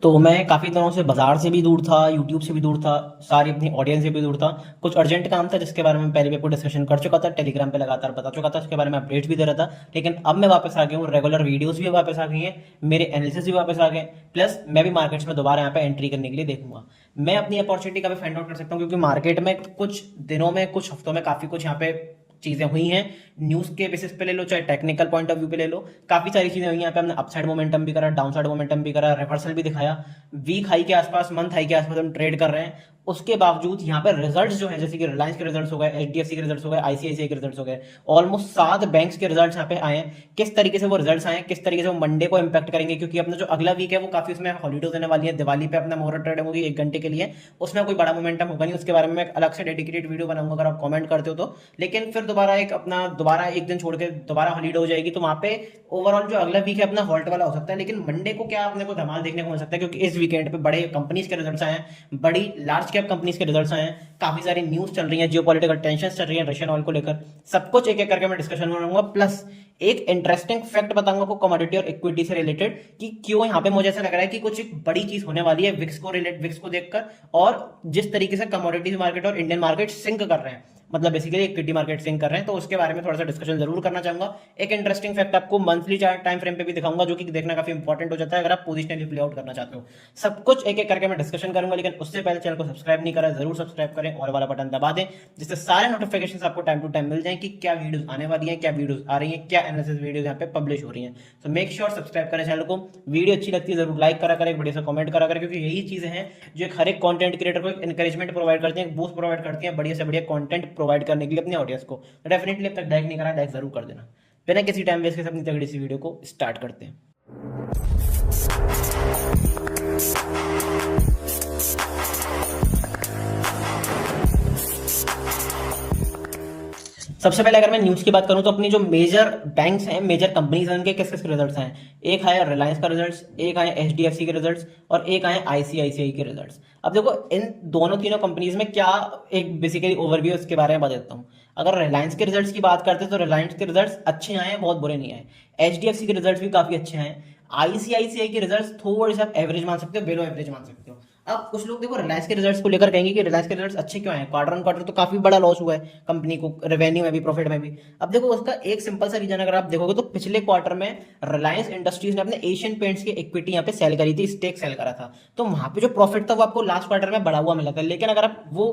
तो मैं काफ़ी दिनों से बाजार से भी दूर था, यूट्यूब से भी दूर था, सारी अपनी ऑडियंस से भी दूर था। कुछ अर्जेंट काम था जिसके बारे में पहले भी आपको डिस्कशन कर चुका था, टेलीग्राम पे लगातार बता चुका था, उसके बारे में अपडेट्स भी दे रहा था। लेकिन अब मैं वापस आ गया हूँ, रेगुलर वीडियोस भी वापस आ गई हैं, मेरे एनालिसिस भी वापस आ गए, प्लस मैं भी मार्केट्स में दोबारा यहाँ पे एंट्री करने के लिए देखूंगा। मैं अपनी अपॉर्चुनिटी का भी फाइंड आउट कर सकता हूँ, क्योंकि मार्केट में कुछ दिनों में, कुछ हफ्तों में काफ़ी कुछ यहाँ पे चीज़ें हुई हैं। न्यूज़ के बेसिस पे ले लो, चाहे टेक्निकल पॉइंट ऑफ व्यू पे ले लो, काफ़ी सारी चीज़ें हुई हैं। यहाँ पे हमने अपसाइड मोमेंटम भी करा, डाउन साइड मोमेंटम भी करा, रिवर्सल भी दिखाया, वीक हाई के आसपास, मंथ हाई के आसपास हम ट्रेड कर रहे हैं। उसके बावजूद यहाँ पे रिजल्ट्स जो है, जैसे कि रिलायंस के रिजल्ट्स हो गए, एचडीएफसी के रिजल्ट्स हो गए, आईसीआईसीआई के रिजल्ट्स हो गए, ऑलमोस्ट 7 बैंक्स के रिजल्ट्स यहाँ पे आए हैं। किस तरीके से वो रिजल्ट्स आए हैं, किस तरीके से वो मंडे को इंपैक्ट करेंगे, क्योंकि अपना जो अगला वीक है वो काफी उसमें हॉलीडेज होने वाली है। दिवाली पे अपना मोहर्रम ट्रेड होगी 1 घंटे के लिए, उसमें कोई बड़ा मोमेंटम होगा नहीं। उसके बारे में मैं अलग से डेडिकेटेड वीडियो बनाऊंगा अगर आप कमेंट करते हो तो। लेकिन फिर दोबारा एक दिन छोड़ के दोबारा हॉलीडे हो जाएगी, तो वहां पे ओवरऑल जो अगला वीक है अपना हॉल्ट वाला हो सकता है। लेकिन मंडे को क्या अपने को धमाल देखने को मिल सकता है, क्योंकि इस वीकेंड पे बड़े कंपनीज के रिजल्ट्स आए हैं, बड़ी लार्ज कैप कंपनीज के रिजल्ट्स आए हैं, काफी सारी न्यूज चल रही है, जियोपॉलिटिकल टेंशन चल रही है रशियन ऑयल को लेकर। सब कुछ एक एक करके मैं डिस्कशन करूंगा, प्लस एक इंटरेस्टिंग फैक्ट बताऊंगा आपको कमोडिटी और इक्विटी से रिलेटेड, कि क्यों यहाँ पे मुझे ऐसा लग रहा है कि कुछ एक बड़ी चीज होने वाली है विक्स को देखकर, और जिस तरीके से कमोडिटीज मार्केट और इंडियन मार्केट सिंक कर रहे हैं, मतलब बेसिकली इक्विटी मार्केट सिंक कर रहे हैं। तो उसके बारे में थोड़ा सा डिस्कशन जरूर करना चाहूंगा। एक इंटरेस्टिंग फैक्ट आपको मंथली चार्ट टाइम फ्रेम पे भी दिखाऊंगा, जो कि देखना काफी इंपॉर्टेंट हो जाता है अगर आप पोजिशनली प्ले आउट करना चाहते हो। सब कुछ एक एक करके मैं डिस्कशन करूंगा, लेकिन उससे पहले चैनल को सब्सक्राइब नहीं करा, जरूर सब्सक्राइब करें और वाला बटन दबा दें, जिससे सारे नोटिफिकेशन आपको टाइम टू टाइम मिल जाए कि क्या वीडियोस आने वाली है, क्या वीडियोस आ रही है, क्या एनालिसिस वीडियोस यहाँ पे पब्लिश हो रही है। तो मेक श्योर सब्सक्राइब करें चैनल को। वीडियो अच्छी लगती है जरूर लाइक करा करें, बढ़िया से कमेंट करा करें, क्योंकि यही चीजें हैं जो एक हर एक कंटेंट क्रिएटर को एनकरेजमेंट प्रोवाइड करती हैं, बूस्ट प्रोवाइड करती हैं, बढ़िया से बढ़िया कंटेंट प्रोवाइड करने के लिए अपने ऑडियंस को। तो डेफिनेटली अब तक लाइक नहीं करा, लाइक जरूर कर देना। बिना किसी टाइम वेस्ट के अपनी तगड़ी सी वीडियो को स्टार्ट करते हैं। सबसे पहले अगर मैं न्यूज की बात करूं तो अपनी जो मेजर बैंक्स हैं, मेजर कंपनीज हैं, उनके किस किस रिजल्ट्स हैं। एक आया रिलायंस का रिजल्ट्स, एक आया एचडीएफसी के रिजल्ट्स, और एक आया आईसीआईसीआई के रिजल्ट्स। अब देखो इन दोनों तीनों कंपनीज में क्या एक बेसिकली ओवरव्यू इसके बारे में बता देता हूँ। अगर रिलायंस के रिजल्ट्स की बात करते हैं तो रिलायंस के रिजल्ट्स अच्छे आए हैं, बहुत बुरे नहीं आए। एचडीएफसी के रिजल्ट्स भी काफी अच्छे हैं। आईसीआईसीआई के रिजल्ट्स थोड़े से आप एवरेज मान सकते हो, बिलो एवरेज मान सकते हो। अब कुछ लोग देखो रिलायंस के रिजल्ट्स को लेकर कहेंगे कि रिलायंस के रिजल्ट्स अच्छे क्यों आए, क्वार्टर ऑन क्वार्टर तो काफी बड़ा लॉस हुआ है कंपनी को, रेवेन्यू में भी, प्रॉफिट में भी। अब देखो उसका एक सिंपल सा रीजन अगर आप देखोगे तो पिछले क्वार्टर में रिलायंस इंडस्ट्रीज ने अपने एशियन पेंट्स की इक्विटी यहाँ पे सेल करी थी, स्टेक सेल करा था। तो वहां पे जो प्रॉफिट था वो आपको लास्ट क्वार्टर में बढ़ा हुआ मिला था। लेकिन अगर आप वो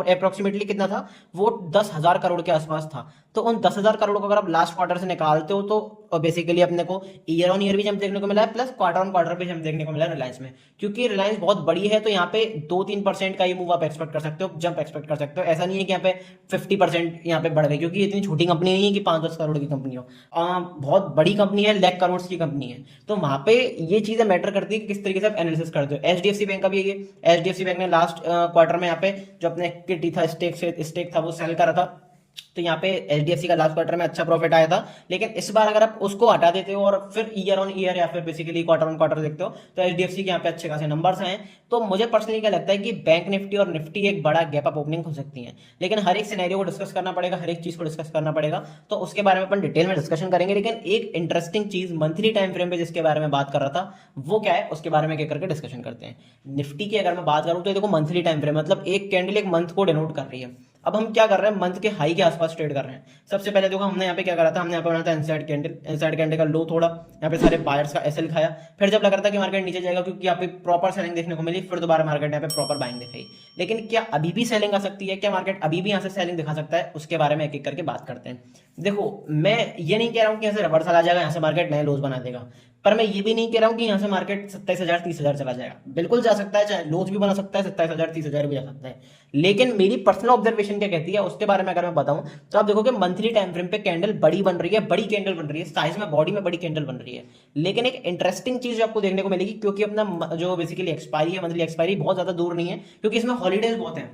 अप्रोक्सीमेटली कितना था, वो 10,000 करोड़ के आसपास था। तो उन 10,000 करोड़ को अगर आप लास्ट क्वार्टर से निकालते हो तो बेसिकली अपने को ईयर ऑन ईयर भी जंप देखने को मिला है, प्लस क्वार्टर ऑन क्वार्टर भी जंप देखने को मिला है रिलायंस में। क्योंकि रिलायंस बहुत बड़ी है, तो यहाँ पे 2-3% का ये मूव आप एक्सपेक्ट कर सकते हो, जंप एक्सपेक्ट कर सकते हो। ऐसा नहीं है कि यहाँ पे 50% यहाँ पे बढ़ गई, क्योंकि ये इतनी छोटी कंपनी नहीं है कि 5-10 करोड़ की कंपनी हो। बहुत बड़ी कंपनी है, लाख करोड़ की कंपनी है। तो वहां पे ये चीजें मैटर करती है कि किस तरीके से आप एनालिसिस करते हो। एचडीएफसी बैंक का भी ये, एचडीएफसी बैंक ने लास्ट क्वार्टर में यहाँ पे जो अपने इक्विटी था, स्टेक था, वो सेल करा था। तो यहाँ पे एचडीएफसी का लास्ट क्वार्टर में अच्छा प्रॉफिट आया था। लेकिन इस बार अगर आप उसको हटा देते हो और फिर ईयर ऑन ईयर या फिर बेसिकली क्वार्टर ऑन क्वार्टर देखते हो, तो एचडीएफसी के यहाँ पे अच्छे खासे नंबर्स हैं। तो मुझे पर्सनली क्या लगता है कि बैंक निफ्टी और निफ्टी एक बड़ा गैप अप ओपनिंग हो सकती है। लेकिन हर एक सिनेरियो को डिस्कस करना पड़ेगा, हर एक चीज को डिस्कस करना पड़ेगा, तो उसके बारे में अपन डिटेल में डिस्कशन करेंगे। लेकिन एक इंटरेस्टिंग चीज मंथली टाइम फ्रेम पे जिसके बारे में बात कर रहा था, वो क्या है उसके बारे में क्या करके डिस्कशन करते हैं। निफ्टी की अगर मैं बात करूं तो देखो मंथली टाइम फ्रेम मतलब एक कैंडल एक मंथ को डिनोट कर रही है। अब हम क्या कर रहे हैं, मंथ के हाई के आसपास ट्रेड कर रहे हैं। सबसे पहले देखो हमने यहाँ पे क्या करा था, हमने यहाँ पे बनाया था इनसाइड कैंडल का लो, थोड़ा यहाँ पे सारे बायर्स का एसएल खाया। फिर जब लग रहा था कि मार्केट नीचे जाएगा, क्योंकि यहाँ पे प्रॉपर सेलिंग देखने को मिली, फिर दोबारा मार्केट यहाँ पे प्रॉपर बाइंग दिखाई। लेकिन क्या अभी भी सेलिंग आ सकती है, क्या मार्केट अभी भी यहाँ से सेलिंग दिखा सकता है, उसके बारे में एक एक करके बात करते हैं। देखो मैं ये नहीं कह रहा हूँ कि यहाँ से रिवर्सल आ जाएगा, यहाँ से मार्केट नए लोज बना देगा, पर मैं ये भी नहीं कह रहा हूँ कि यहाँ से मार्केट 27,000 30,000 चला जाएगा। बिल्कुल जा सकता है, चाहे लोज भी बना सकता है, 27,000 30,000 भी जा सकता है। लेकिन मेरी पर्सनल ऑब्जर्वेशन क्या कहती है उसके बारे में अगर मैं बताऊं, तो आप देखोगे मंथली टाइम फ्रेम पे कैंडल बड़ी बन रही है, बड़ी कैंडल बन रही है, साइज में बॉडी में बड़ी कैंडल बन रही है। लेकिन एक इंटरेस्टिंग चीज आपको देखने को मिलेगी, क्योंकि अपना जो बेसिकली एक्सपायरी है, मंथली एक्सपायरी बहुत ज्यादा दूर नहीं है, क्योंकि इसमें हॉलीडेज बहुत है।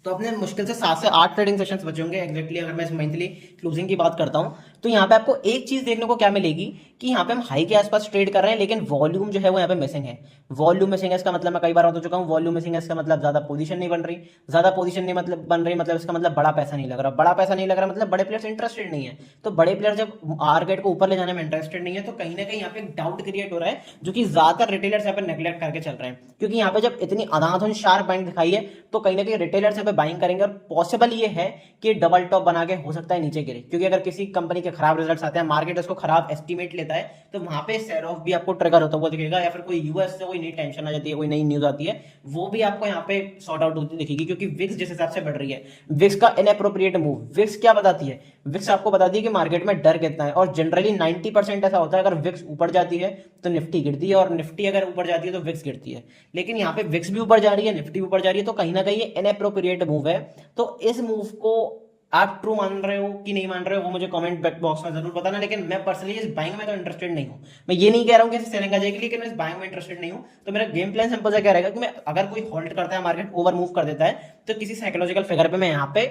तो अपने मुश्किल से 7 से 8 ट्रेडिंग सेशंस बचे होंगे एग्जैक्टली, अगर मैं इस मंथली क्लोजिंग की बात करता हूं। तो यहाँ पे आपको एक चीज देखने को क्या मिलेगी कि यहाँ पे हम हाई के आसपास ट्रेड कर रहे हैं, लेकिन वॉल्यूम जो है वो यहाँ पे मिसिंग है। वॉल्यूम मिसिंग है, इसका मतलब मैं कई बार बता चुका हूँ, वॉल्यूम मिसिंग है इसका मतलब ज्यादा पोजीशन नहीं बन रही। ज्यादा पोजीशन नहीं मतलब बन रही, मतलब इसका मतलब बड़ा पैसा नहीं लग रहा। बड़ा पैसा नहीं लग रहा मतलब बड़े प्लेयर्स इंटरेस्टेड नहीं है। तो बड़े प्लेयर जब मार्केट को ऊपर ले जाने में इंटरेस्टेड नहीं है, तो कहीं ना कहीं यहाँ पे एक डाउट क्रिएट हो रहा है, जो कि ज्यादातर रिटेलर्स यहाँ पे नेग्लेक्ट करके चल रहे हैं। क्योंकि यहाँ पे जब इतनी अनाधुन शार्प बाइंग दिखाई है, तो कहीं ना कहीं रिटेलर्स यहाँ पे बाइंग करेंगे, और पॉसिबल ये है कि डबल टॉप बना के हो सकता है नीचे गिरे। क्योंकि अगर किसी कंपनी के खराब रिजल्ट्स आते हैं, मार्केट उसको खराब एस्टिमेट लेता है, तो वहां पे सेल ऑफ भी आपको ट्रिगर होता हुआ दिखेगा, या फिर कोई यूएस से कोई नई टेंशन आ जाती है, कोई नई न्यूज आती है, वो भी आपको यहाँ पे सॉर्ट आउट होती दिखेगी। क्योंकि विक्स जिस हिसाब से बढ़ रही है, विक्स का इनएप्रोप्रिएट मूव, विक्स क्या बताती है? विक्स आपको बताती है कि मार्केट में डर कितना है, और जनरली 90% ऐसा होता है, अगर विक्स ऊपर जाती है तो निफ्टी गिरती है, और निफ्टी अगर ऊपर जाती है तो विक्स गिरती है। लेकिन यहाँ पे विक्स भी ऊपर जा रही है, निफ्टी ऊपर जा रही है, तो कहीं ना कहीं ये इनएप्रोप्रिएट मूव है। तो इस मूव को आप ट्रू मान रहे हो कि नहीं मान रहे हो, वो मुझे कमेंट बॉक्स में जरूर बताना। लेकिन मैं पर्सनली इस बाइंग में तो इंटरेस्टेड नहीं हूं। मैं ये नहीं कह रहा हूं कि इसे सेलिंग आ जाएगी, लेकिन मैं इस बाइंग में इंटरेस्टेड नहीं हूं। तो मेरा गेम प्लान सिंपल सा क्या रहेगा कि मैं, अगर कोई होल्ड करता है, मार्केट ओवर मूव कर देता है, तो किसी साइकोलॉजिकल फिगर पे मैं यहाँ पे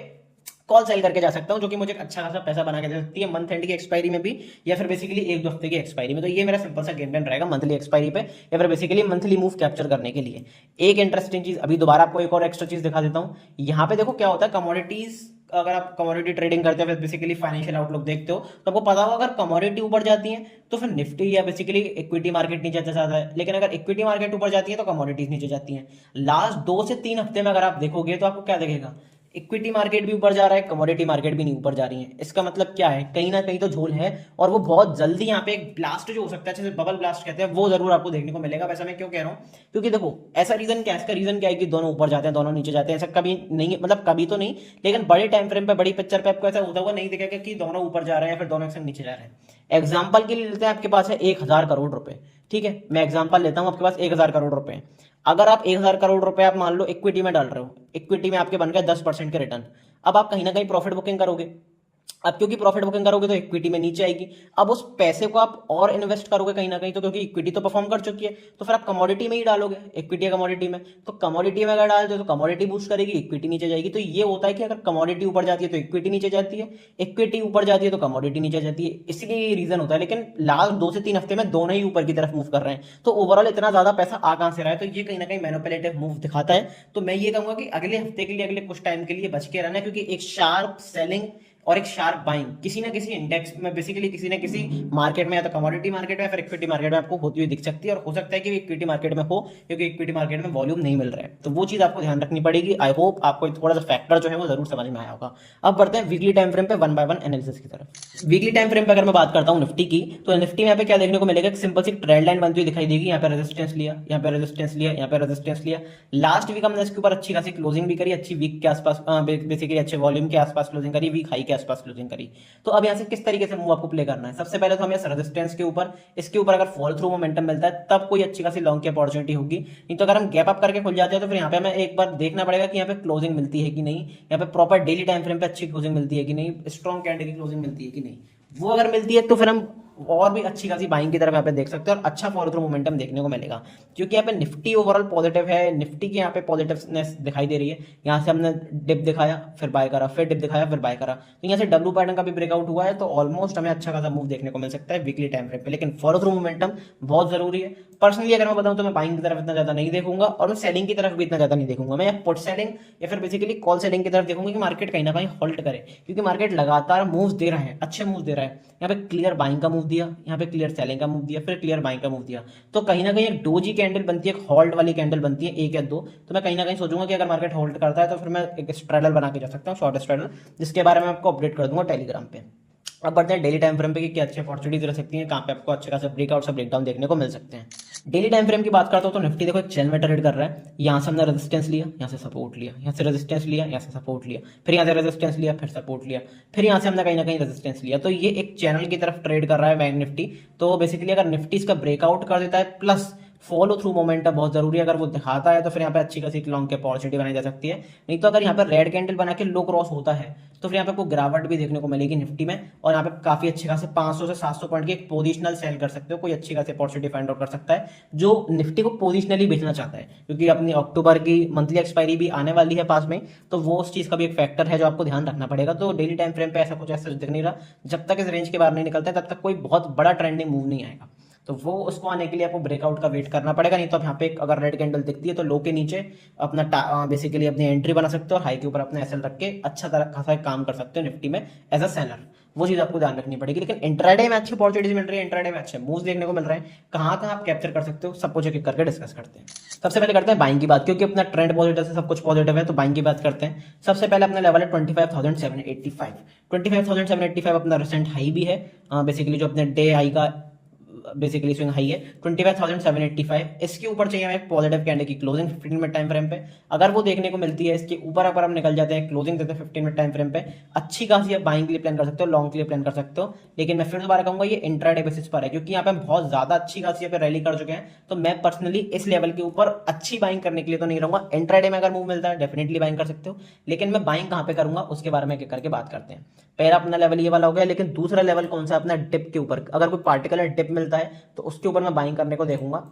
कॉल सेल करके जा सकता हूं, जो कि मुझे अच्छा खासा पैसा बना के दे सकती है, मंथ एंड की एक्सपायरी में भी, या फिर बेसिकली एक दो हफ्ते की एक्सपायरी में। तो ये मेरा सिंपल सा गेम प्लान रहेगा मंथली एक्सपायरी पे, या फिर बेसिकली मंथली मूव कैप्चर करने के लिए। एक इंटरेस्टिंग चीज, अभी दोबारा आपको एक और एक्स्ट्रा चीज दिखा देता हूँ। यहाँ पे देखो क्या होता है, कमोडिटीज, अगर आप कमोडिटी ट्रेडिंग करते हो, फिर बेसिकली फाइनेंशियल आउटलुक देखते हो, तो आपको पता होगा अगर कमोडिटी ऊपर जाती है तो फिर निफ्टी या बेसिकली इक्विटी मार्केट नीचे जाता है, लेकिन अगर इक्विटी मार्केट ऊपर जाती है तो कमोडिटीज नीचे जाती हैं। लास्ट 2 से 3 हफ्ते में अगर आप देखोगे तो आपको क्या दिखेगा, इक्विटी मार्केट भी ऊपर जा रहा है, कमोडिटी मार्केट भी नहीं ऊपर जा रही है। इसका मतलब क्या है, कहीं ना कहीं तो झोल है, और वो बहुत जल्दी यहाँ पे एक ब्लास्ट जो हो सकता है, जैसे बबल ब्लास्ट कहते हैं, वो जरूर आपको देखने को मिलेगा। वैसा मैं क्यों कह रहा हूँ, क्योंकि देखो ऐसा रीजन क्या है, इसका रीजन क्या है कि दोनों ऊपर जाते हैं दोनों नीचे जाते हैं, ऐसा कभी नहीं, मतलब कभी तो नहीं, लेकिन बड़े टाइम फ्रेम पे, बड़ी पिक्चर पे आपको ऐसा होता हुआ नहीं दिखेगा कि दोनों ऊपर जा रहे हैं फिर दोनों एक संग नीचे जा रहे हैं। एग्जाम्पल के लिए लेते हैं, आपके पास है 1,000 करोड़ रुपए, ठीक है, मैं एग्जाम्पल लेता हूँ, आपके पास 1,000 करोड़ रुपए। अगर आप 1,000 करोड़ रुपए आप मान लो इक्विटी में डाल रहे हो, इक्विटी में आपके बन गए 10% के रिटर्न। अब आप कहीं ना कहीं प्रॉफिट बुकिंग करोगे। अब क्योंकि प्रॉफिट बुकिंग करोगे तो इक्विटी में नीचे आएगी। अब उस पैसे को आप और इन्वेस्ट करोगे कहीं ना कहीं, तो क्योंकि इक्विटी तो परफॉर्म कर चुकी है, तो फिर आप कमोडिटी में ही डालोगे, इक्विटी या कमोडिटी में। तो कमोडिटी में अगर डालते हो तो कमोडिटी बूस्ट करेगी, इक्विटी नीचे जाएगी। तो ये होता है कि अगर कमोडिटी ऊपर जाती है तो इक्विटी नीचे जाती है, इक्विटी ऊपर जाती है तो कमोडिटी नीचे जाती है। इसलिए ये रीजन होता है। लेकिन लास्ट 2 से 3 हफ्ते में दोनों ही ऊपर की तरफ मूव कर रहे हैं, तो ओवरऑल इतना ज्यादा पैसा आ कहां से रहा है, तो ये कहीं ना कहीं मैनिपुलेटिव मूव दिखाता है। तो मैं ये कहूंगा कि अगले हफ्ते के लिए, अगले कुछ टाइम के लिए बच के रहना, क्योंकि एक शार्प सेलिंग और एक शार्प बाइंग किसी ना किसी इंडेक्स में, बेसिकली किसी ना किसी मार्केट में, या तो कमोडिटी मार्केट में या फिर इक्विटी मार्केट में आपको होती हुई दिख सकती है। और हो सकता है कि इक्विटी मार्केट में हो, क्योंकि इक्विटी मार्केट में वॉल्यूम नहीं मिल रहा है। तो वो चीज आपको ध्यान रखनी पड़ेगी। आई होप आपको थोड़ा सा फैक्टर जो है वो जरूर समझ में आया होगा। अब बढ़ते हैं वीकली टाइम फ्रेम पे वन बाय वन एनालिसिस की तरफ। वीकली टाइम फ्रेम पे अगर मैं बात करता हूँ निफ्टी की, तो निफ्टी में यहाँ पे क्या देखने को मिलेगा, एक सिंपल सी ट्रेंड लाइन बनती हुई दिखाई देगी। यहाँ पे रेजिस्टेंस लिया, यहाँ पे रेजिस्टेंस लिया, यहाँ पे रेजिस्टेंस लिया। लास्ट वीक हमने इसके ऊपर अच्छी खासी क्लोजिंग भी करी, अच्छी वीक के आसपास, बेसिकली अच्छे वॉल्यूम के आसपास क्लोजिंग करी, वीक हाई के आसपास क्लोजिंग करी। तो अब यहाँ से किस तरीके से मूव आपको प्ले करना है, सबसे पहले तो हमें रेजिस्टेंस के ऊपर, इसके ऊपर अगर फॉल थ्रू मोमेंटम मिलता है तब कोई अच्छी खासी लॉन्ग की अपॉर्चुनिटी होगी। नहीं तो अगर हम गैप अप करके खुल जाते हैं तो फिर यहाँ पे हमें एक बार देखना पड़ेगा कि यहाँ पे क्लोजिंग मिलती है कि नहीं, यहाँ पे प्रॉपर डेली टाइम फ्रेम पे अच्छी क्लोजिंग मिलती है कि नहीं, स्ट्रॉन्ग कैंडल की क्लोजिंग मिलती है कि नहीं। वो अगर मिलती है तो फिर हम और भी अच्छी खासी बाइंग की तरफ यहाँ पे देख सकते हैं, और अच्छा फॉलो थ्रू मोमेंटम देखने को मिलेगा। क्योंकि यहाँ पे निफ्टी ओवरऑल पॉजिटिव है, निफ्टी की यहाँ पे पॉजिटिवनेस दिखाई दे रही है। यहाँ से हमने डिप दिखाया, फिर बाय करा, फिर डिप दिखाया, फिर बाय करा, तो यहाँ से डब्ल्यू पैटर्न का भी ब्रेकआउट हुआ है। तो ऑलमोस्ट हमें अच्छा खासा मूव देखने को मिल सकता है वीकली टाइम फ्रेम पे। लेकिन फॉलो थ्रू मोमेंटम बहुत जरूरी है। पर्सनली अगर मैं बताऊं तो मैं बाइंग की तरफ इतना ज्यादा नहीं देखूंगा, और मैं सेलिंग की तरफ भी इतना ज्यादा नहीं देखूंगा। मैं पुट सेलिंग या फिर बेसिकली कॉल सेलिंग की तरफ देखूंगा कि मार्केट कहीं ना कहीं होल्ड करे, क्योंकि मार्केट लगातार मूव्स दे रहा है, अच्छे मूव दे रहा है। यहाँ पे क्लियर बाइंग का मूव दिया, यहाँ पे क्लियर सेलिंग का मूव दिया, फिर क्लियर बाइंग का मूव दिया। तो कहीं ना कहीं एक डोजी कैंडल बनती है, एक होल्ड वाली कैंडल बनती है, एक या दो। तो मैं कहीं ना कहीं सोचूंगा कि अगर मार्केट होल्ड करता है तो फिर मैं एक स्ट्रेडल बना के जा सकता हूँ, शॉर्ट स्ट्रेडल, जिसके बारे में आपको अपडेट कर दूंगा टेलीग्राम पे। अब बढ़ते हैं डेली टाइम फ्रेम पे कि क्या अच्छी अपॉर्चुनिटीज रह सकती हैं, कहाँ पे आपको अच्छे खासे ब्रेकआउट से ब्रेकडाउन देखने को मिल सकते हैं। डेली टाइम फ्रेम की बात करता हूँ तो निफ्टी देखो एक चैनल में ट्रेड कर रहा है। यहाँ से हमने रेजिस्टेंस लिया, यहाँ से सपोर्ट लिया, यहाँ से रेजिस्टेंस लिया, यहाँ से सपोर्ट लिया, फिर यहाँ से रेजिस्टेंस लिया, फिर सपोर्ट लिया, फिर यहाँ से हमने कहीं ना कहीं रेजिस्टेंस लिया। तो ये एक चैनल की तरफ ट्रेड कर रहा है बैंक निफ्टी। तो बेसिकली अगर निफ्टी इसका ब्रेकआउट कर देता है, प्लस फॉलो थ्रू मोमेंटम बहुत जरूरी है, अगर वो दिखाता है तो फिर यहाँ पे अच्छी खासी लॉन्ग की अपॉर्चुनिटी बनाई जा सकती है। नहीं तो अगर यहाँ पर रेड कैंडल बना के लो क्रॉस होता है तो फिर यहाँ पे आपको गिरावट भी देखने को मिलेगी निफ्टी में, और यहाँ पे काफी अच्छे खासे 500 से 700 पॉइंट की एक पोजिशनल सेल कर सकते हो, कोई अच्छी खासी अपॉर्चुनिटी फाइंड आउट कर सकता है जो निफ्टी को पोजिशनली बेचना चाहता है, क्योंकि अपनी अक्टूबर की मंथली एक्सपायरी भी आने वाली है पास में, तो वो उस चीज का भी एक फैक्टर है जो आपको ध्यान रखना पड़ेगा। तो डेली टाइम फ्रेम पे ऐसा कुछ ऐसा दिख नहीं रहा, जब तक इस रेंज के बाहर नहीं निकलता है तब तक कोई बहुत बड़ा ट्रेंडिंग मूव नहीं आएगा। तो वो उसको आने के लिए आपको ब्रेकआउट का वेट करना पड़ेगा, नहीं तो आप यहाँ पे अगर रेड कैंडल दिखती है तो लो के नीचे अपना बेसिकली अपनी एंट्री बना सकते हो और हाई के ऊपर अपना एसएल रख के अच्छा तरह खासा काम कर सकते हो निफ्टी में एज अ सेलर। वो चीज आपको ध्यान रखनी पड़ेगी। लेकिन इंट्राडे में अच्छी अपॉर्चुनिटीज मिल रही है, इंट्राडे में अच्छे मूव्स देखने को मिल रहे हैं, कहाँ कहाँ आप कैप्चर कर सकते हो सब कुछ एक एक करके डिस्कस करते हैं। सबसे पहले करते हैं बाइंग की बात, क्योंकि अपना ट्रेंड पॉजिटिव से सब कुछ पॉजिटिव है, तो बाइंग की बात करते हैं। सबसे पहले अपना लेवल है 25,785। 25,785 अपना रिसेंट हाई भी है, बेसिकली जो अपने डे हाई का बेसिकली स्विंग हाई है 25,785। इसके ऊपर चाहिए हमें पॉजिटिव कैंडल की क्लोजिंग 15 मिनट टाइम फ्रेम पे, अगर वो देखने को मिलती है इसके ऊपर अगर हम निकल जाते हैं क्लोजिंग देते हैं 15 मिनट टाइम फ्रेम पे, अच्छी खासी आप बाइंग के लिए प्लान कर सकते हो, लॉन्ग के लिए प्लान कर सकते हो। लेकिन मैं फिर दोबारा कहूंगा ये इंट्राडे बेसिस पर है, क्योंकि यहाँ पे हम बहुत ज्यादा अच्छी खासी यहाँ पे रैली कर चुके हैं, तो मैं पर्सनली इस लेवल के ऊपर अच्छी बाइंग करने के लिए तो नहीं रहूंगा। इंट्राडे में अगर मूव मिलता है डेफिनेटली बाइंग कर सकते हो, लेकिन मैं बाइंग कहाँ पे करूंगा उसके बारे में करके बात करते हैं। पहला अपना लेवल ये वाला हो गया, लेकिन दूसरा लेवल कौन सा अपना डिप के ऊपर, अगर कोई पार्टिकुलर डिप मिलता है तो उसके ऊपर मैं बाइंग करने को देखूंगा।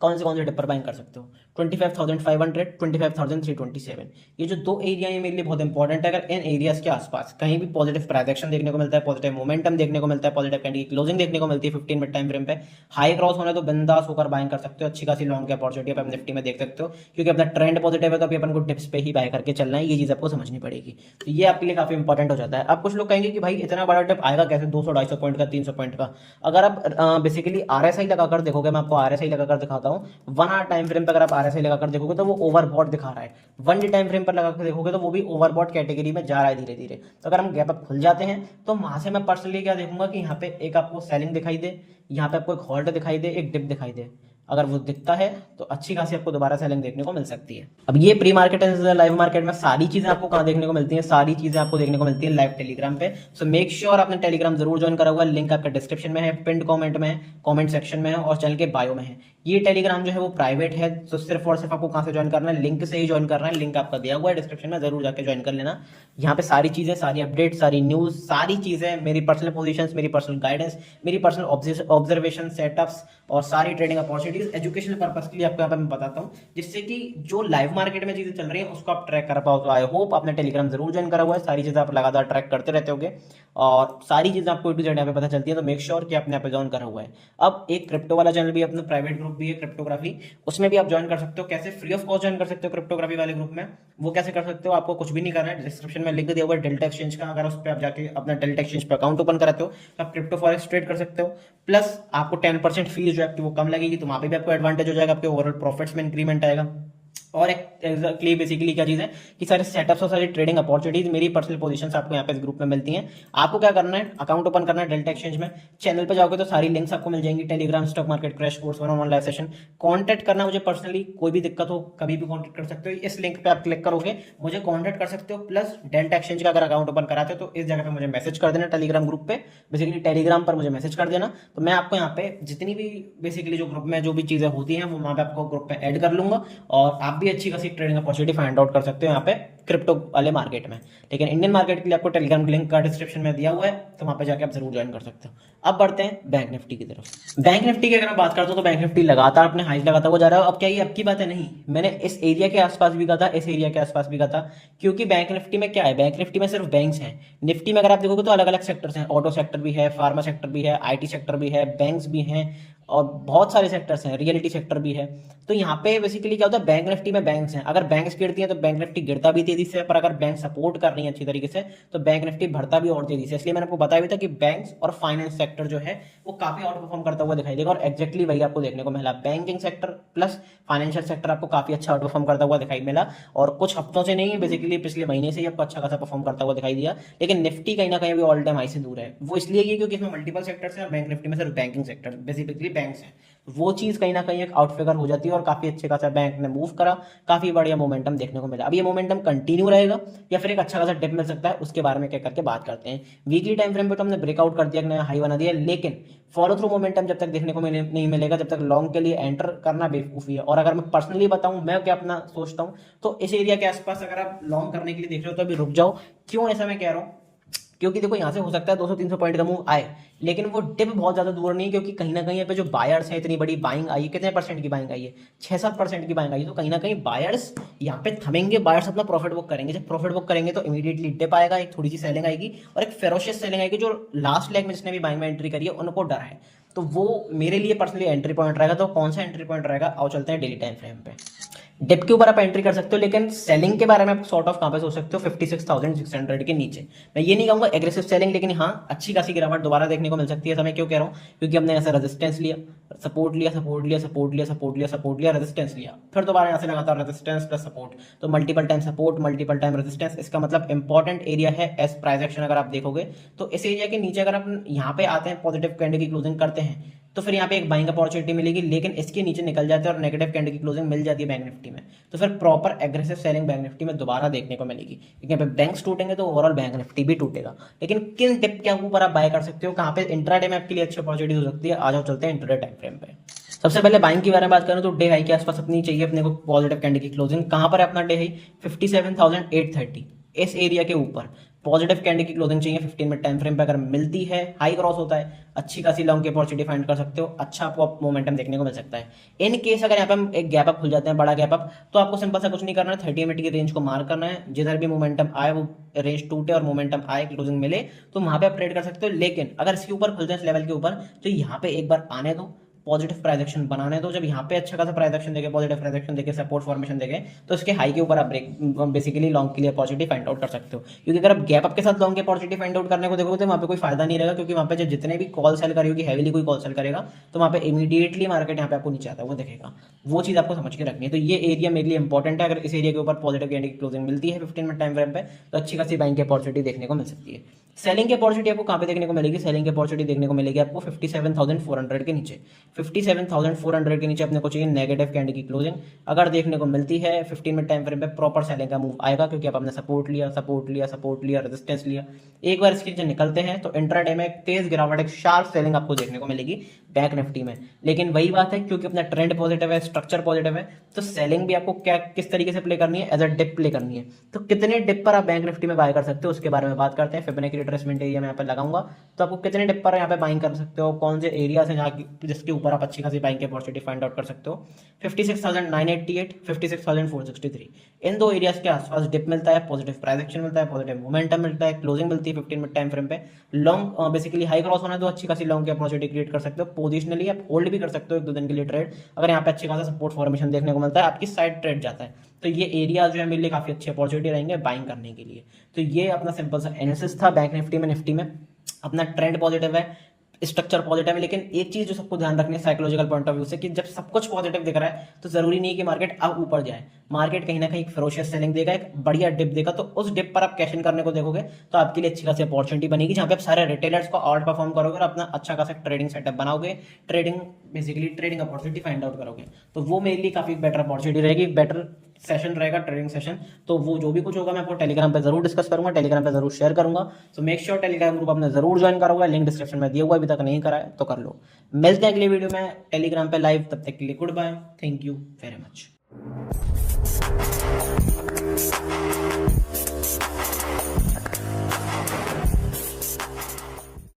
कौन से डिप पर बाइंग कर सकते हो 25,500, 25,327, ये जो दो एरिया है मेरे लिए बहुत इंपॉर्टेंट है। अगर इन एरियाज के आसपास कहीं भी पॉजिटिव प्राइजेक्शन देखने को मिलता है, पॉजिटिव मोमेंटम देखने को मिलता है, पॉजिटिव कैंडल की क्लोजिंग देखने को मिलती है 15 मिनट टाइम फ्रेम पे, हाई क्रॉस होने तो बिंदास होकर बाइंग कर सकते हो, अच्छी खासी लॉन्ग की अपॉर्चुनिटी आप निफ्टी में देख सकते हो, क्योंकि अपना ट्रेंड पॉजिटिव है तो अभी अपन को टिप्स पे ही बाय करके चलना है, ये चीज आपको समझनी पड़ेगी। तो ये आपके लिए काफी इंपॉर्टेंट हो जाता है। अब कुछ लोग कहेंगे कि भाई इतना बड़ा टिप आएगा कैसे 200-250 पॉइंट का, 300 पॉइंट का। अगर आप बेसिकली आरएसआई लगाकर देखोगे, मैं आपको आरएसआई लगाकर दिखाता हूँ, 1 आवर टाइम फ्रेम पर अगर आप आरएसआई लगाकर देखोगे तो वो ओवरबॉट दिखा रहा है, 1 डे टाइम फ्रेम पर लगाकर देखोगे तो वो भी ओवरबॉट कैटेगरी में जा रहा है धीरे धीरे। तो अगर हम गैप अप खुल जाते हैं तो वहां से मैं पर्सनली क्या देखूंगा कि यहाँ पे एक आपको सेलिंग दिखाई दे, यहाँ पे आपको एक होल्ड दिखाई दे, एक डिप दिखाई दे, अगर वो दिखता है तो अच्छी खासी आपको दोबारा सेलिंग देखने को मिल सकती है। अब ये प्री मार्केट है, लाइव मार्केट में सारी चीजें आपको कहाँ देखने को मिलती हैं, सारी चीजें आपको देखने को मिलती है लाइव टेलीग्राम पे। सो मेक श्योर आपने टेलीग्राम जरूर ज्वाइन करा हुआ है, लिंक आपका डिस्क्रिप्शन में है, पिंड कमेंट में है, कमेंट सेक्शन में है और चैनल के बायो में है। ये टेलीग्राम जो है वो प्राइवेट है, तो सिर्फ और सिर्फ आपको कहाँ से ज्वाइन करना है, लिंक से ही ज्वाइन करना है, लिंक आपका दिया हुआ है डिस्क्रिप्शन में, जरूर जाके ज्वाइन कर लेना। यहाँ पे सारी चीजें, सारी अपडेट, सारी न्यूज, सारी चीजें, मेरी पर्सनल पोजीशंस, मेरी पर्सनल गाइडेंस, मेरी पर्सनल ऑब्जर्वेशन, सेटअप्स और सारी ट्रेडिंग अपॉर्चुनिटीज एजुकेशनल पर्पस के लिए आपको यहाँ पे मैं बताता हूँ, जिससे कि जो लाइव मार्केट में चीजें चल रही हैं उसको आप ट्रैक कर पाओ। तो आई होप आपने टेलीग्राम जरूर ज्वाइन करा हुआ है, सारी चीजें आप लगातार ट्रैक करते रहते होगे और सारी चीजें आपको A to Z यहाँ पे पता चलती है, तो मेक श्योर कि आपने यहाँ पे ज्वाइन करा हुआ है। अब एक क्रिप्टो वाला चैनल भी अपना प्राइवेट ग्रुप भी है क्रिप्टोग्राफी, उसमें भी आप ज्वाइन कर सकते हो। कैसे? फ्री ऑफ कॉस्ट ज्वाइन कर सकते हो क्रिप्टोग्राफी वाले ग्रुप में। वो कैसे कर सकते हो? आपको कुछ भी नहीं करना है, डिस्क्रिप्शन में लिंक दिया हुआ है डेल्टा एक्सचेंज का, अगर उस पर आप जाके अपना डेल्टा एक्सचेंज पर अकाउंट ओपन कराते हो तो आप क्रिप्टो फॉरेक्स ट्रेड कर सकते हो। प्लस आपको 10% फीस जो है आपकी वो कम लगेगी, तो वहां पे भी आपको एडवांटेज हो जाएगा, आपके ओवरऑल प्रॉफिट्स में इंक्रीमेंट आएगा। और एक्चुअली बेसिकली क्या चीज़ है कि सारे सेटअप्स और सारी ट्रेडिंग अपॉर्चुनिटीज, मेरी पर्सनल पोजीशंस आपको यहाँ पे इस ग्रुप में मिलती हैं। आपको क्या करना है, अकाउंट ओपन करना है डेल्टा एक्सचेंज में, चैनल पे जाओगे तो सारी लिंक्स आपको मिल जाएंगी, Telegram, stock market crash course, 1-on-1 live session. Contact करना मुझे पर्सनली, कोई भी दिक्कत हो कभी भी कॉन्टैक्ट कर सकते हो, इस लिंक पे आप क्लिक करोगे मुझे कॉन्टैक्ट कर सकते हो। प्लस डेल्टा एक्सचेंज का अगर अकाउंट ओपन कराते हो तो इस जगह पे मुझे मैसेज कर देना, टेलीग्राम ग्रुप पे, बेसिकली टेलीग्राम पर मुझे मैसेज कर देना, तो मैं आपको यहाँ पे जितनी भी बेसिकली जो ग्रुप में जो भी चीजें होती हैं वो वहाँ पे आपको ग्रुप में ऐड कर लूंगा और आप भी अच्छी खासी ट्रेडिंग अपॉर्चुनिटी फाइंड आउट कर सकते हो यहाँ पे क्रिप्टो वाले मार्केट में। लेकिन इंडियन मार्केट के लिए आपको टेलीग्राम लिंक का डिस्क्रिप्शन में दिया हुआ है, तो वहां पे जाके आप जरूर ज्वाइन कर सकते हो। अब बढ़ते हैं बैंक निफ्टी की तरफ। बैंक निफ्टी की अगर मैं बात करता हूँ तो बैंक निफ्टी लगातार अपने हाइज लगाता हुआ जा रहा है। अब क्या ये अब की बात है? नहीं, मैंने इस एरिया के आसपास भी कहा था, इस एरिया के आसपास भी कहा था, क्योंकि बैंक निफ्टी में क्या है, बैंक निफ्टी में सिर्फ बैंक्स हैं। निफ्टी में अगर आप देखोगे तो अलग अलग सेक्टर्स हैं, ऑटो सेक्टर भी है, फार्मा सेक्टर भी है, IT सेक्टर भी है, बैंक्स भी हैं और बहुत सारे सेक्टर्स हैं, रियलिटी सेक्टर भी है। तो यहाँ पे बेसिकली क्या होता है, बैंक निफ्टी में बैंक्स हैं, अगर बैंक्स गिरती हैं तो बैंक निफ्टी गिरता भी तेजी से, पर अगर बैंक सपोर्ट कर रही है अच्छी तरीके से तो बैंक निफ्टी बढ़ता भी और तेजी से। इसलिए मैंने आपको बताया भी था कि बैंक्स और फाइनेंस सेक्टर जो है वो काफी आउट परफॉर्म करता हुआ दिखाई देगा, और एक्जैक्टली वही आपको देखने को मिला। Banking sector plus financial sector आपको काफी अच्छा आउट परफॉर्म करता हुआ दिखाई मिला, और कुछ हफ्तों से नहीं, बेसिकली पिछले महीने से ही आपको अच्छा खासा परफॉर्म करता हुआ दिखाई दिया। लेकिन निफ्टी कहीं ना कहीं भी ऑल टाइम हाई से दूर है। वो इसलिए क्योंकि इसमें मल्टीपल सेक्टर्स हैं और बैंक निफ्टी में सिर्फ बैंकिंग सेक्टर बेसिकली बैंक्स हैं, वो चीज़ कहीं ना कहीं एक आउटफिगर हो जाती है और काफ़ी अच्छे खासा बैंक ने मूव करा, काफ़ी बढ़िया मोमेंटम देखने को मिला। अब ये मोमेंटम कंटिन्यू रहेगा या फिर एक अच्छा खासा डिप मिल सकता है, उसके बारे में क्या करके बात करते हैं। वीकली टाइम फ्रेम पे तो हमने ब्रेकआउट कर दिया, नया हाई बना दिया, लेकिन फॉलो थ्रू मोमेंटम जब तक देखने को नहीं मिलेगा, जब तक लॉन्ग के लिए एंटर करना बेवकूफ़ी है। और अगर मैं पर्सनली बताऊं, मैं क्या अपना सोचता हूं, तो इस एरिया के आसपास अगर आप लॉन्ग करने के लिए देख रहे हो तो अभी रुक जाओ। क्यों ऐसा मैं कह रहा हूँ, क्योंकि देखो यहाँ से हो सकता है 200-300 पॉइंट का मूव आए, लेकिन वो डिप बहुत ज़्यादा दूर नहीं है, क्योंकि कहीं ना कहीं यहाँ पे जो बायर्स हैं, इतनी बड़ी बाइंग आई है, कितने परसेंट की बाइंग आई है, 6-7% की बाइंग आई है। तो कहीं ना कहीं बायर्स यहाँ पे थमेंगे, बायर्स अपना प्रॉफिट बुक करेंगे। जब प्रॉफिट बुक करेंगे तो इमीडिएटली डिप आएगा, एक थोड़ी सी सेलिंग आएगी और एक फेरोशियस सेलिंग आएगी। जो लास्ट लेग में जिसने भी बाइंग में एंट्री करी है उनको डर है, तो वो मेरे लिए पर्सनली एंट्री पॉइंट रहेगा। तो कौन सा एंट्री पॉइंट रहेगा, आओ चलते हैं डेली टाइम फ्रेम पे। डिप के ऊपर आप एंट्री कर सकते हो, लेकिन सेलिंग के बारे में आप सॉर्ट ऑफ कहाँ पे सोच सकते हो, 56,600 के नीचे। मैं ये नहीं कहूंगा एग्रेसिव सेलिंग, लेकिन हाँ अच्छी खासी गिरावट दोबारा देखने को मिल सकती है। समय क्यों कह रहा हूँ, क्योंकि हमने ऐसा रेजिस्टेंस लिया, सपोर्ट लिया, सपोर्ट लिया, सपोर्ट लिया, सपोर्ट लिया, सपोर्ट लिया, रेजिस्टेंस लिया, फिर दोबारा यहाँ से लगातार रेजिस्टेंस प्लस सपोर्ट, तो multiple time support, multiple time resistance. इसका मतलब इंपॉर्टेंट एरिया है एस प्राइस एक्शन। अगर आप देखोगे तो इस एरिया के नीचे अगर आप यहाँ पे आते हैं, पॉजिटिव कैंडल की क्लोजिंग करते हैं, तो फिर यहाँ पे एक बाइंग अपॉर्चुनिटी मिलेगी, लेकिन इसके नीचे निकल जाते हैं और नेगेटिव कैंडल की क्लोजिंग मिल जाती है बैंक निफ्टी में, तो फिर proper aggressive selling bank Nifty में दोबारा देखने को मिलेगी। क्योंकि यहाँ पे बैंक्स टूटेंगे तो ओवरऑल बैंक निफ्टी भी टूटेगा। लेकिन किन टिप के ऊपर आप बाय कर सकते हो, कहाँ पे इंट्राडे में आपके लिए अच्छी अपॉर्चुनिटी हो सकती है, आ जाओ चलते हैं इंट्राडे टाइम फ्रेम पे। सबसे पहले बाइंग के बारे में बात करूं तो डे हाई के आसपास अपनी चाहिए अपने को पॉजिटिव कैंडल की क्लोजिंग। कहां पर है अपना डे हाई, 57,830, इस एरिया के ऊपर पॉजिटिव कैंडल की क्लोजिंग चाहिए 15 मिनट टाइम फ्रेम पे। अगर मिलती है, हाई क्रॉस होता है, अच्छी खासी लॉन्ग की अपॉर्चुनिटी फाइंड कर सकते हो, अच्छा आपको मोमेंटम देखने को मिल सकता है। इन केस अगर यहाँ पे हम एक गैप अप खुल जाते हैं, बड़ा गैप अप, तो आपको सिंपल सा कुछ नहीं करना है, 30 मिनट की रेंज को मार करना है। जिधर भी मोमेंटम आए, वो रेंज टूटे और मोमेंटम आए, क्लोजिंग मिले, तो वहां पे आप ट्रेड कर सकते हो। लेकिन अगर इसके ऊपर खुलते हैं, इस लेवल के ऊपर, तो यहाँ पे एक बार आने दो, पॉजिटिव प्राइस एक्शन बनाने दो। जब यहाँ पे अच्छा खासा प्राइस एक्शन देखे, पॉजिटिव प्राइस एक्शन देखे, सपोर्ट फॉर्मेशन देखे, तो इसके हाई के ऊपर आप ब्रेक बेसिकली लॉन्ग के लिए अपॉर्चुनिटी फाइंड आउट कर सकते हो। क्योंकि अगर आप गैप अप के साथ लॉन्ग की अपॉर्चुनिटी फाइंड आउट करने को देखोगे तो वहाँ पे कोई फायदा नहीं रहेगा, क्योंकि वहाँ पे जितने भी कॉल सेल करी होगी, हैवीली कोई कॉल सेल करेगा, तो वहाँ पे इमीडिएटली मार्केट यहाँ पे आपको नीचे आता है, वो देखेगा। वो चीज़ आपको समझ के रखनी है। तो ये एरिया मेरे लिए इंपॉर्टेंट है। अगर इस एरिया के ऊपर पॉजिटिव कैंडल की क्लोजिंग मिलती है 15 मिनट टाइम फ्रेम पे, तो अच्छी खासी बाइंग की अपॉर्चुनिटी देखने को मिल सकती है। सेलिंग की अपॉर्चुनिटी आपको कहाँ पे देखने को मिलेगी, सेलिंग की अपॉर्चुनिटी देखने को मिलेगी आपको 57,400 के नीचे। 57,400 के नीचे अपने को चाहिए नेगेटिव कैंडल की क्लोजिंग। अगर देखने को मिलती है 15 मिनट टाइम फ्रेम पे, प्रॉपर सेलिंग का मूव आएगा, क्योंकि अब आपने सपोर्ट लिया, सपोर्ट लिया, सपोर्ट लिया, रेजिस्टेंस लिया। एक बार इसके नीचे निकलते हैं तो इंट्राडे में एक तेज गिरावट, एक शार्प सेलिंग आपको देखने को मिलेगी बैंक निफ्टी में। लेकिन वही बात है, क्योंकि अपना ट्रेंड पॉजिटिव है, स्ट्रक्चर पॉजिटिव है, तो सेलिंग भी आपको क्या किस तरीके से प्ले करनी है, एज अ डिप प्ले करनी है। तो कितने डिप पर आप बैंक निफ्टी में बाय कर सकते हो, उसके बारे में बात करते हैं। फिबोनाची रिट्रेसमेंट एरिया में यहाँ पे लगाऊंगा, तो आपको कितने डिप पर यहाँ पे बाइंग कर सकते हो, कौन से एरियाज हैं जहाँ जिसके ऊपर आप अच्छी खासी बाइंग की अपॉर्चुनिटी फाइंड आउट कर सकते हो। 56,988, 56,463, इन दो एरियाज के आसपास डिप मिलता है, पॉजिटिव प्राइस एक्शन मिलता है, पॉजिटिव मोमेंटम मिलता है, क्लोजिंग मिलती है 15 मिनट टाइम फ्रेम पे। लॉन्ग बेसिकली हाई क्रॉस होना है तो अच्छी खासी लॉन्ग की अपॉर्चुनिटी क्रिएट कर सकते हो। पोजिशनली आप होल्ड भी कर सकते हो 1-2 दिन के लिए ट्रेड। अगर यहाँ पे अच्छी खासा सपोर्ट फॉर्मेशन देखने को मिलता है, आपकी साइड ट्रेड जाता है, तो ये एरिया जो है मेरे लिए काफी अच्छी अपॉर्चुनिटी रहेंगे बाइंग करने के लिए। तो ये अपना सिंपल सा एनालिसिस था बैंक निफ्टी में अपना ट्रेंड पॉजिटिव है, स्ट्रक्चर पॉजिटिव है। लेकिन एक चीज जो सबको ध्यान रखनी है साइकोलॉजिकल पॉइंट ऑफ व्यू से, कि जब सब कुछ पॉजिटिव दिख रहा है तो जरूरी नहीं है कि मार्केट अब ऊपर जाए। मार्केट कहीं ना कहीं फेरोशियस सेलिंग देगा, एक बढ़िया डिप देगा, तो उस डिप पर आप कैश इन करने को देखोगे तो आपके लिए अच्छी खासी अपॉर्चुनिटी बनेगी, जहां पे आप सारे रिटेलर्स को आउट परफॉर्म करोगे और अपना अच्छा खासा ट्रेडिंग सेटअप बनाओगे, trading basically trading opportunity find out करोगे। तो वो मेरे लिए काफी बेटर अपॉर्चुनिटी रहेगी, बेटर सेशन रहेगा, ट्रेडिंग सेशन। तो वो जो भी कुछ होगा मैं आपको टेलीग्राम पे जरूर डिस्कस करूंगा, टेलीग्राम पे जरूर शेयर करूंगा। So make sure Telegram group आपने जरूर ज्वाइन करा होगा, लिंक डिस्क्रिप्शन में दिया हुआ, अभी तक नहीं करा है तो कर लो। मिलते हैं अगली वीडियो में टेलीग्राम पे लाइव, तब तक के लिए goodbye, thank you very much.